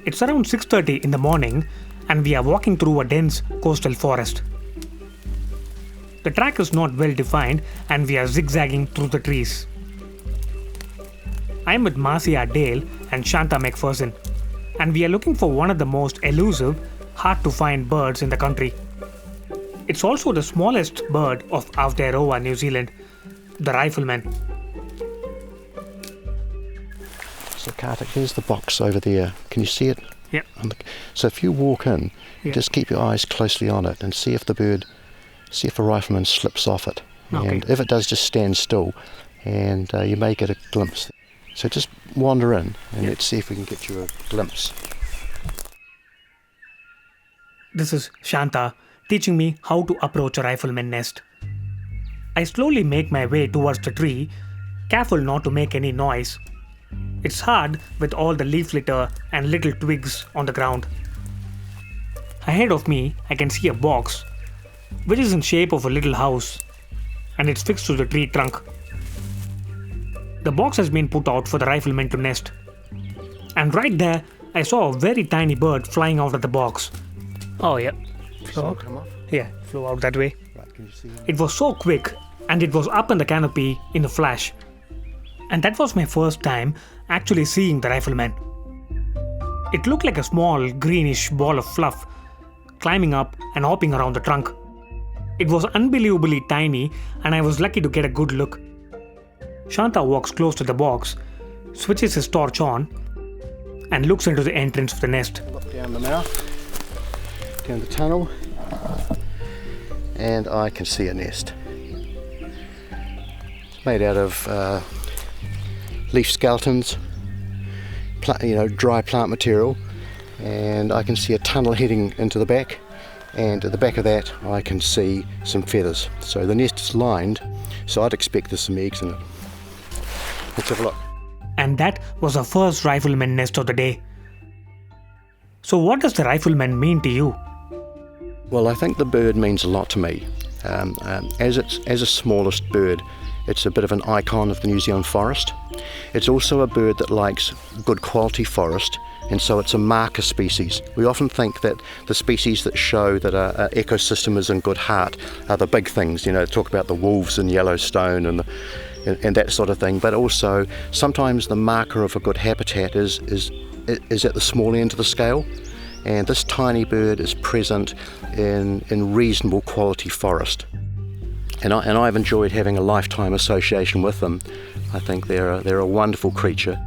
It's around 6:30 in the morning and we are walking through a dense coastal forest. The track is not well defined and we are zigzagging through the trees. I am with Marcia Dale and Shanta McPherson, and we are looking for one of the most elusive, hard to find birds in the country. It's also the smallest bird of Aotearoa New Zealand, the Rifleman. So Karthic, there's the box over there. Can you see it? Yep. So if you walk in, just keep your eyes closely on it and see if a Rifleman slips off it. Okay. And if it does, just stand still and you may get a glimpse. So just wander in and let's see if we can get you a glimpse. This is Shanta teaching me how to approach a Rifleman nest. I slowly make my way towards the tree, careful not to make any noise. It's hard with all the leaf litter and little twigs on the ground. Ahead of me, I can see a box, which is in shape of a little house, and it's fixed to the tree trunk. The box has been put out for the Rifleman to nest. And right there, I saw a very tiny bird flying out of the box. Oh yeah. Flew out? Yeah, flew out that way. Right, can you see? It was so quick and it was up in the canopy in a flash. And that was my first time actually seeing the Rifleman. It looked like a small greenish ball of fluff climbing up and hopping around the trunk. It was unbelievably tiny and I was lucky to get a good look. Shanta walks close to the box, switches his torch on and looks into the entrance of the nest. Look down the mouth, down the tunnel, and I can see a nest. It's made out of leaf skeletons, dry plant material, and I can see a tunnel heading into the back, and at the back of that I can see some feathers. So the nest is lined, so I'd expect there's some eggs in it. Let's have a look. And that was our first Rifleman nest of the day. So what does the Rifleman mean to you? Well, I think the bird means a lot to me. As a smallest bird, it's a bit of an icon of the New Zealand forest. It's also a bird that likes good quality forest, and so it's a marker species. We often think that the species that show that an ecosystem is in good heart are the big things, talk about the wolves in Yellowstone and that sort of thing, but also sometimes the marker of a good habitat is at the small end of the scale, and this tiny bird is present in reasonable quality forest. And I've enjoyed having a lifetime association with them. I think they're a wonderful creature.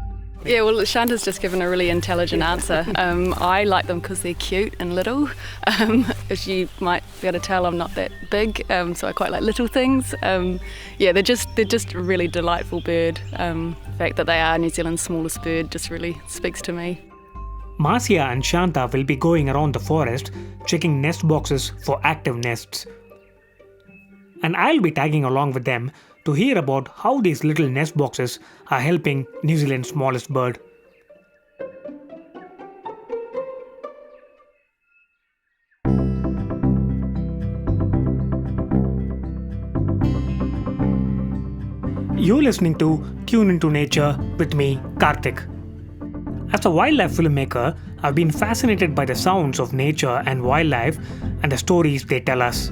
Yeah, well, Shanta's just given a really intelligent answer. I like them because they're cute and little. As you might be able to tell, I'm not that big, so I quite like little things. They're just a really delightful bird. The fact that they are New Zealand's smallest bird just really speaks to me. Marcia and Shanta will be going around the forest checking nest boxes for active nests. And I'll be tagging along with them to hear about how these little nest boxes are helping New Zealand's smallest bird. You're listening to Tune Into Nature with me, Karthic. As a wildlife filmmaker, I've been fascinated by the sounds of nature and wildlife and the stories they tell us.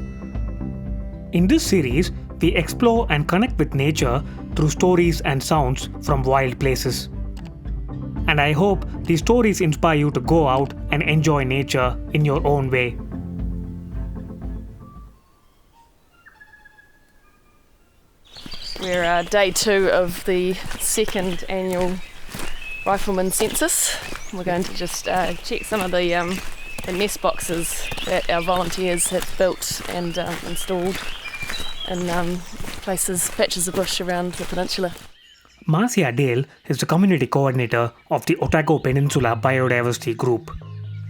In this series, we explore and connect with nature through stories and sounds from wild places. And I hope these stories inspire you to go out and enjoy nature in your own way. We're day 2 of the second annual Rifleman census. We're going to just check some of the nest boxes that our volunteers have built and installed in patches of bush around the peninsula. Marcia Dale is the community coordinator of the Otago Peninsula Biodiversity Group.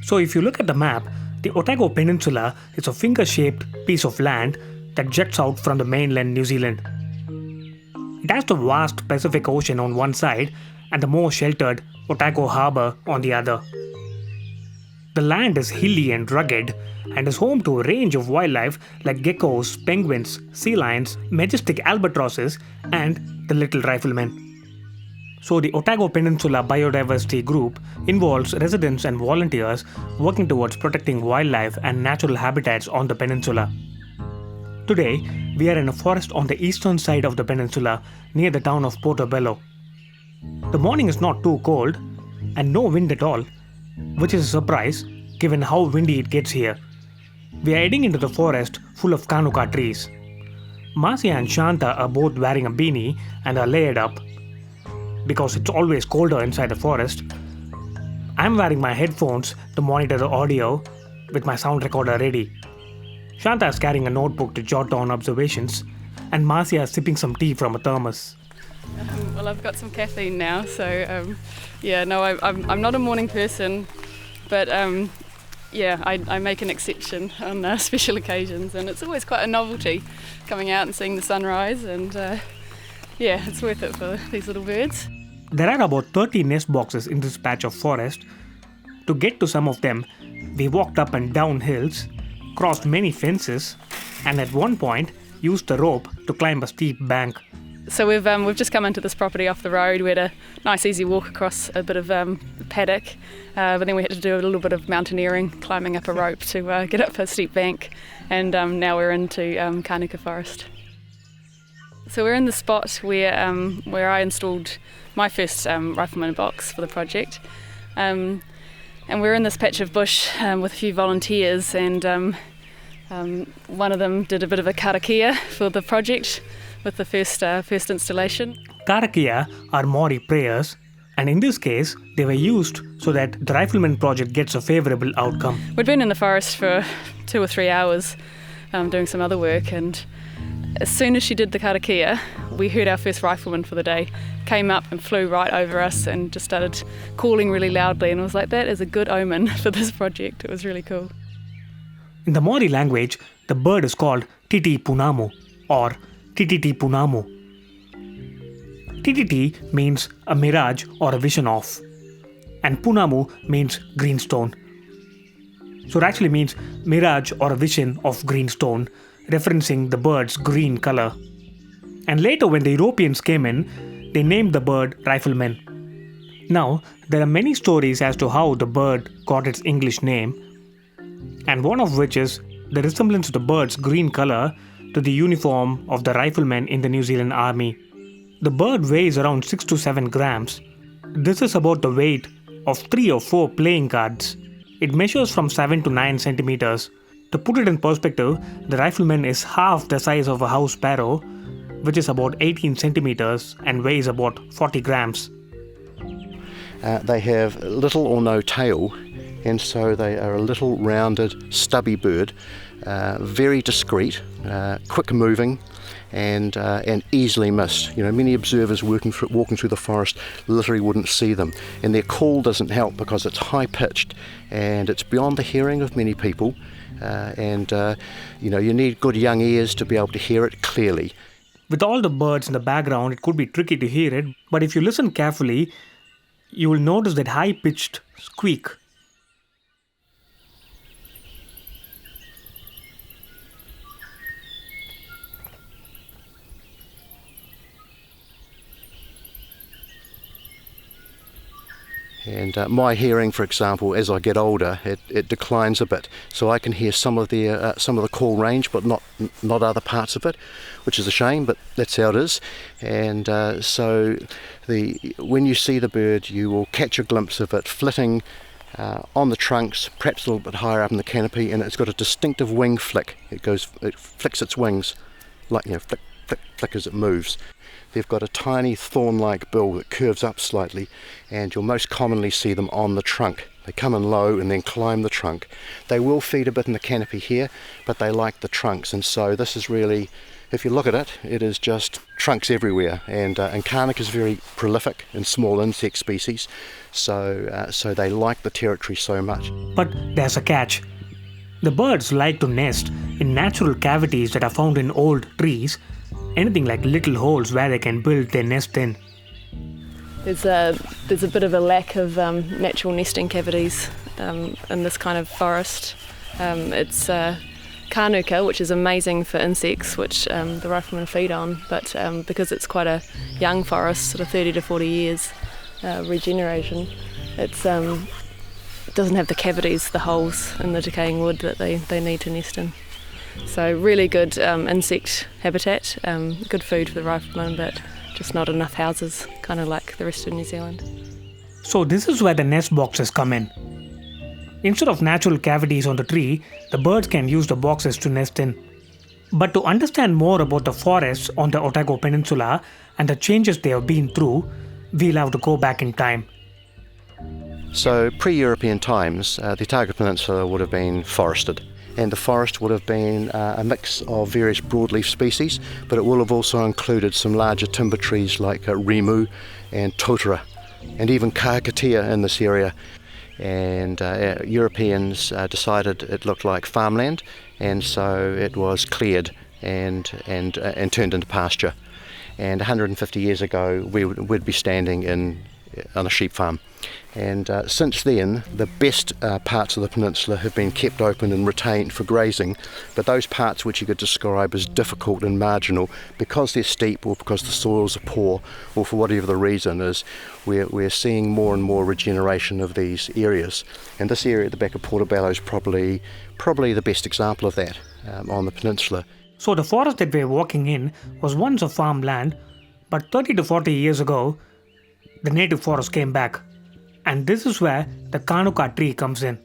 So if you look at the map, the Otago Peninsula is a finger-shaped piece of land that juts out from the mainland New Zealand. It has the vast Pacific Ocean on one side and the more sheltered Otago Harbour on the other. The land is hilly and rugged and is home to a range of wildlife like geckos, penguins, sea lions, majestic albatrosses and the little Rifleman. So the Otago Peninsula Biodiversity Group involves residents and volunteers working towards protecting wildlife and natural habitats on the peninsula. Today, we are in a forest on the eastern side of the peninsula near the town of Portobello. The morning is not too cold and no wind at all, which is a surprise given how windy it gets here. We are heading into the forest full of kanuka trees. Marcia and Shanta are both wearing a beanie and are layered up because it's always colder inside the forest. I'm wearing my headphones to monitor the audio with my sound recorder ready. Shanta is carrying a notebook to jot down observations, and Marcia is sipping some tea from a thermos. Well, I've got some caffeine now, so I'm not a morning person, but I make an exception on special occasions, and it's always quite a novelty coming out and seeing the sunrise, and it's worth it for these little birds. There are about 30 nest boxes in this patch of forest. To get to some of them, we walked up and down hills, crossed many fences, and at one point used a rope to climb a steep bank. So we've just come into this property off the road. We had a nice easy walk across a bit of paddock, but then we had to do a little bit of mountaineering, climbing up a rope to get up a steep bank, and now we're into Kanuka forest. So we're in the spot where I installed my first Rifleman box for the project, and we're in this patch of bush with a few volunteers, and one of them did a bit of a karakia for the project with the first installation. Karakia are Māori prayers, and in this case, they were used so that the Rifleman project gets a favourable outcome. We'd been in the forest for 2 or 3 hours doing some other work, and as soon as she did the karakia, we heard our first rifleman for the day came up and flew right over us and just started calling really loudly, and I was like, that is a good omen for this project. It was really cool. In the Māori language, the bird is called Titipounamu or Titipounamu. Tititi means a mirage or a vision of, and Punamu means greenstone. So it actually means mirage or a vision of greenstone, referencing the bird's green colour. And later when the Europeans came in, they named the bird Rifleman. Now, there are many stories as to how the bird got its English name, and one of which is the resemblance of the bird's green colour to the uniform of the riflemen in the New Zealand Army. The bird weighs around 6 to 7 grams. This is about the weight of 3 or 4 playing cards. It measures from 7 to 9 centimeters. To put it in perspective, the Rifleman is half the size of a House Sparrow, which is about 18 centimeters and weighs about 40 grams. They have little or no tail, and so they are a little rounded, stubby bird, very discreet, quick moving, and easily missed. You know, many observers walking through the forest literally wouldn't see them, and their call doesn't help because it's high pitched and it's beyond the hearing of many people. You need good young ears to be able to hear it clearly. With all the birds in the background, it could be tricky to hear it, but if you listen carefully, you will notice that high-pitched squeak. And my hearing, for example, as I get older, it declines a bit. So I can hear some of the call range, but not other parts of it, which is a shame, but that's how it is. And when you see the bird, you will catch a glimpse of it flitting on the trunks, perhaps a little bit higher up in the canopy, and it's got a distinctive wing flick. It flicks its wings, like flick, flick, flick as it moves. They've got a tiny thorn-like bill that curves up slightly, and you'll most commonly see them on the trunk. They come in low and then climb the trunk. They will feed a bit in the canopy here, but they like the trunks, and so this is really, if you look at it, it is just trunks everywhere. And Karthic is very prolific in small insect species, so they like the territory so much. But there's a catch. The birds like to nest in natural cavities that are found in old trees, anything like little holes where they can build their nest in. There's a bit of a lack of natural nesting cavities in this kind of forest. It's Karnuka, which is amazing for insects, which the riflemen feed on, but because it's quite a young forest, sort of 30 to 40 years regeneration, it doesn't have the cavities, the holes in the decaying wood that they need to nest in. So really good insect habitat, good food for the riflemen, but just not enough houses, kind of like the rest of New Zealand. So this is where the nest boxes come in. Instead of natural cavities on the tree, the birds can use the boxes to nest in. But to understand more about the forests on the Otago Peninsula and the changes they have been through, we'll have to go back in time. So pre-European times, the Otago Peninsula would have been forested. And the forest would have been a mix of various broadleaf species, but it will have also included some larger timber trees like rimu and totara, and even kakatea in this area. And Europeans decided it looked like farmland, and so it was cleared and turned into pasture. And 150 years ago, we'd be standing on a sheep farm. And since then, the best parts of the peninsula have been kept open and retained for grazing, but those parts which you could describe as difficult and marginal, because they're steep or because the soils are poor or for whatever the reason is, we're seeing more and more regeneration of these areas. And this area at the back of Portobello is probably the best example of that on the peninsula. So the forest that we're walking in was once a farmland, but 30 to 40 years ago, the native forest came back. And this is where the Karnuka tree comes in.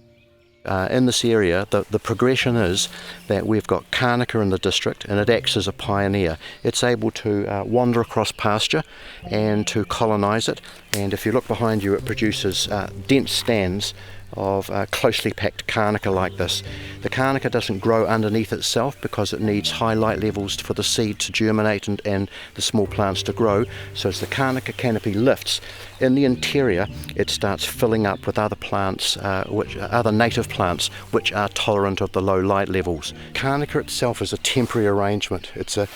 In this area, the progression is that we've got Karnuka in the district, and it acts as a pioneer. It's able to wander across pasture and to colonise it. And if you look behind you, it produces dense stands of closely packed Karnuka like this. The Karnuka doesn't grow underneath itself because it needs high light levels for the seed to germinate and the small plants to grow. So as the Karnuka canopy lifts, in the interior it starts filling up with other plants, other native plants which are tolerant of the low light levels. Karnuka itself is a temporary arrangement. It's a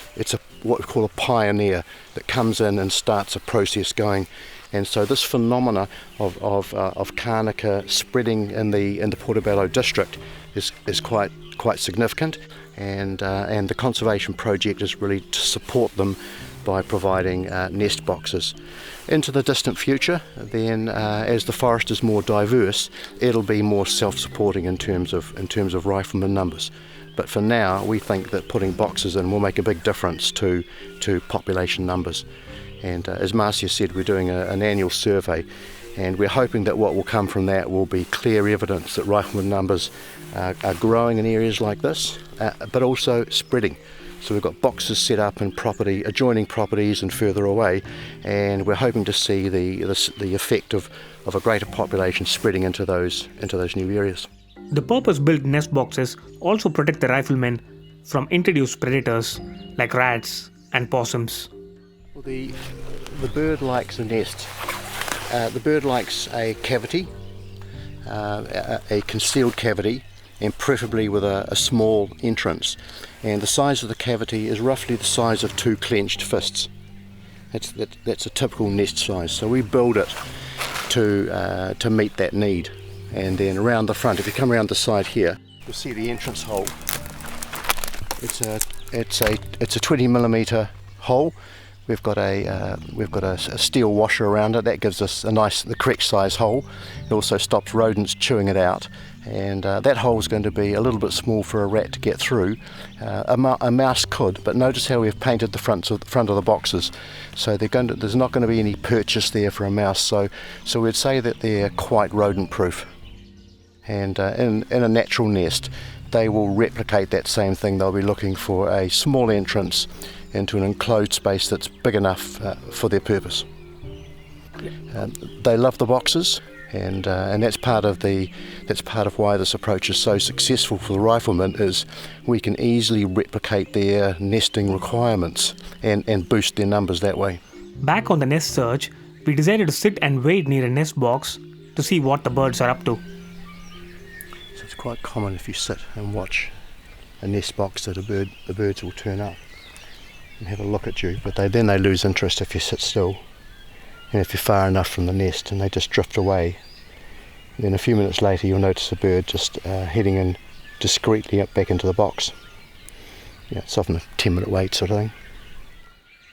what we call a pioneer that comes in and starts a process going. And so this phenomena of Karnuka spreading in the Portobello district is quite significant, and the conservation project is really to support them by providing nest boxes. Into the distant future, then as the forest is more diverse, it'll be more self-supporting in terms of rifleman numbers. But for now, we think that putting boxes in will make a big difference to population numbers. And as Marcia said, we're doing an annual survey, and we're hoping that what will come from that will be clear evidence that rifleman numbers are growing in areas like this, but also spreading. So we've got boxes set up in adjoining properties and further away, and we're hoping to see the effect of a greater population spreading into those new areas. The purpose-built nest boxes also protect the riflemen from introduced predators like rats and possums. Well, the bird likes a nest. The bird likes a cavity, a concealed cavity, and preferably with a small entrance. And the size of the cavity is roughly the size of 2 clenched fists. That's a typical nest size. So we build it to meet that need. And then around the front, if you come around the side here, you'll see the entrance hole. It's a 20mm hole. We've got a steel washer around it that gives us the correct size hole. It also stops rodents chewing it out, and that hole is going to be a little bit small for a rat to get through. A mouse could, but notice how we've painted the front of the boxes, so there's not going to be any purchase there for a mouse. So we'd say that they're quite rodent-proof, and in a natural nest, they will replicate that same thing. They'll be looking for a small entrance into an enclosed space that's big enough for their purpose. They love the boxes, and that's part of why this approach is so successful for the riflemen. Is we can easily replicate their nesting requirements and boost their numbers that way. Back on the nest search, we decided to sit and wait near a nest box to see what the birds are up to. So it's quite common if you sit and watch a nest box that the birds will turn up and have a look at you, but then they lose interest if you sit still, and if you're far enough from the nest, and they just drift away. And then a few minutes later you'll notice a bird just heading in discreetly back into the box. Yeah, it's often a 10-minute wait sort of thing.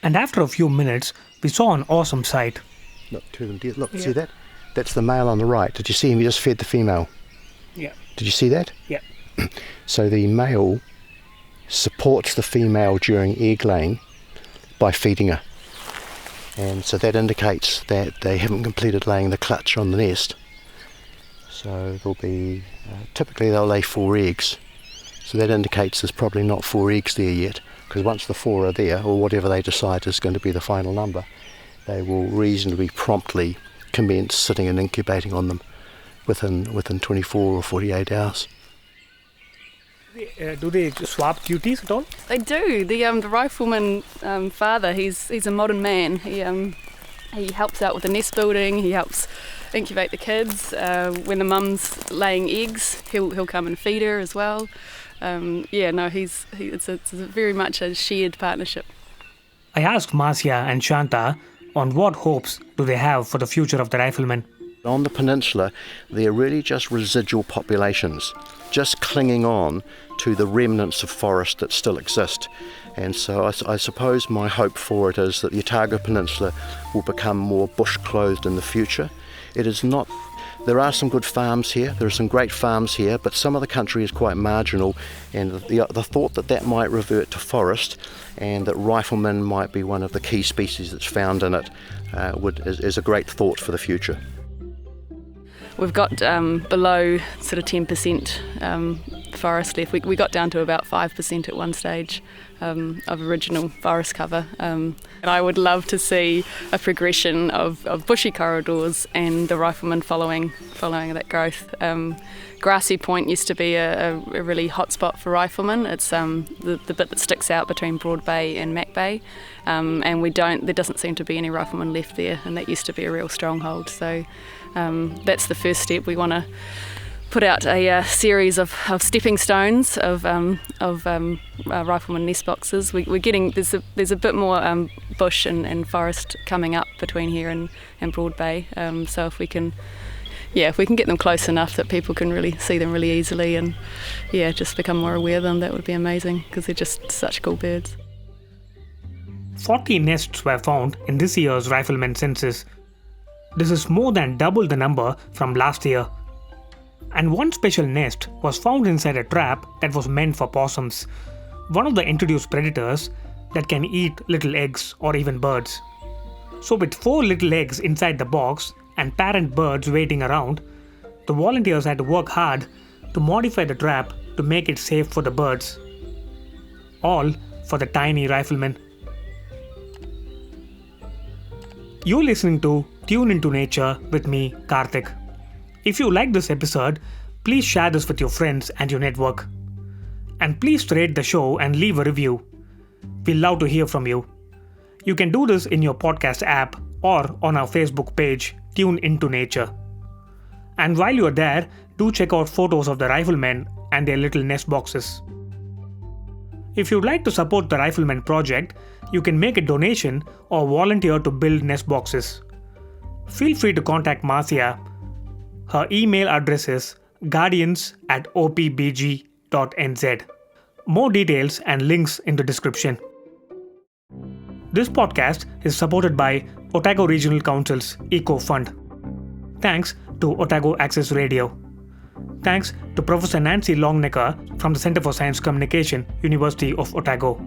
And after a few minutes, we saw an awesome sight. Look, two of them dead. Look, see that? That's the male on the right. Did you see him? He just fed the female. Yeah. Did you see that? Yeah. So the male supports the female during egg laying by feeding her. And so that indicates that they haven't completed laying the clutch on the nest. So there'll be, typically they'll lay 4 eggs. So that indicates there's probably not 4 eggs there yet, because once the 4 are there, or whatever they decide is going to be the final number, they will reasonably promptly commence sitting and incubating on them within 24 or 48 hours. Do they swap duties at all? They do. The rifleman father, he's a modern man. He helps out with the nest building. He helps incubate the kids. When the mum's laying eggs, he'll come and feed her as well. It's very much a shared partnership. I asked Marcia and Shanta on what hopes do they have for the future of the riflemen. On the peninsula, they're really just residual populations, just clinging on to the remnants of forest that still exist. And so I suppose my hope for it is that the Otago Peninsula will become more bush-clothed in the future. It is not. There are some good farms here, there are some great farms here, but some of the country is quite marginal, and the thought that might revert to forest and that riflemen might be one of the key species that's found in it is a great thought for the future. We've got below sort of 10% forest left. We got down to about 5% at one stage of original forest cover. And I would love to see a progression of bushy corridors and the riflemen following that growth. Grassy Point used to be a really hot spot for riflemen. It's the bit that sticks out between Broad Bay and Mac Bay, and there doesn't seem to be any riflemen left there, and that used to be a real stronghold. So that's the first step. We want to put out a series of stepping stones of rifleman nest boxes. We're getting there's a bit more bush and forest coming up between here and Broad Bay. So if we can get them close enough that people can really see them really easily and just become more aware of them, that would be amazing, because they're just such cool birds. 40 nests were found in this year's rifleman census. This is more than double the number from last year. And one special nest was found inside a trap that was meant for possums, one of the introduced predators that can eat little eggs or even birds. So with 4 little eggs inside the box and parent birds waiting around, the volunteers had to work hard to modify the trap to make it safe for the birds. All for the tiny rifleman. You're listening to Tune Into Nature with me, Karthic. If you like this episode, please share this with your friends and your network. And please rate the show and leave a review. We love to hear from you. You can do this in your podcast app or on our Facebook page, Tune Into Nature. And while you're there, do check out photos of the riflemen and their little nest boxes. If you'd like to support the Rifleman project, you can make a donation or volunteer to build nest boxes. Feel free to contact Marcia. Her email address is guardians@opbg.nz. More details and links in the description. This podcast is supported by Otago Regional Council's Ecofund. Thanks to Otago Access Radio. Thanks to Professor Nancy Longnecker from the Centre for Science Communication, University of Otago.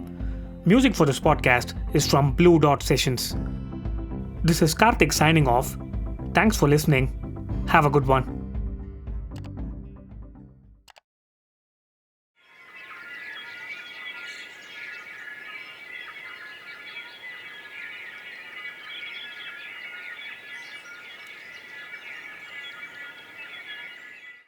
Music for this podcast is from Blue Dot Sessions. This is Karthik signing off. Thanks for listening. Have a good one.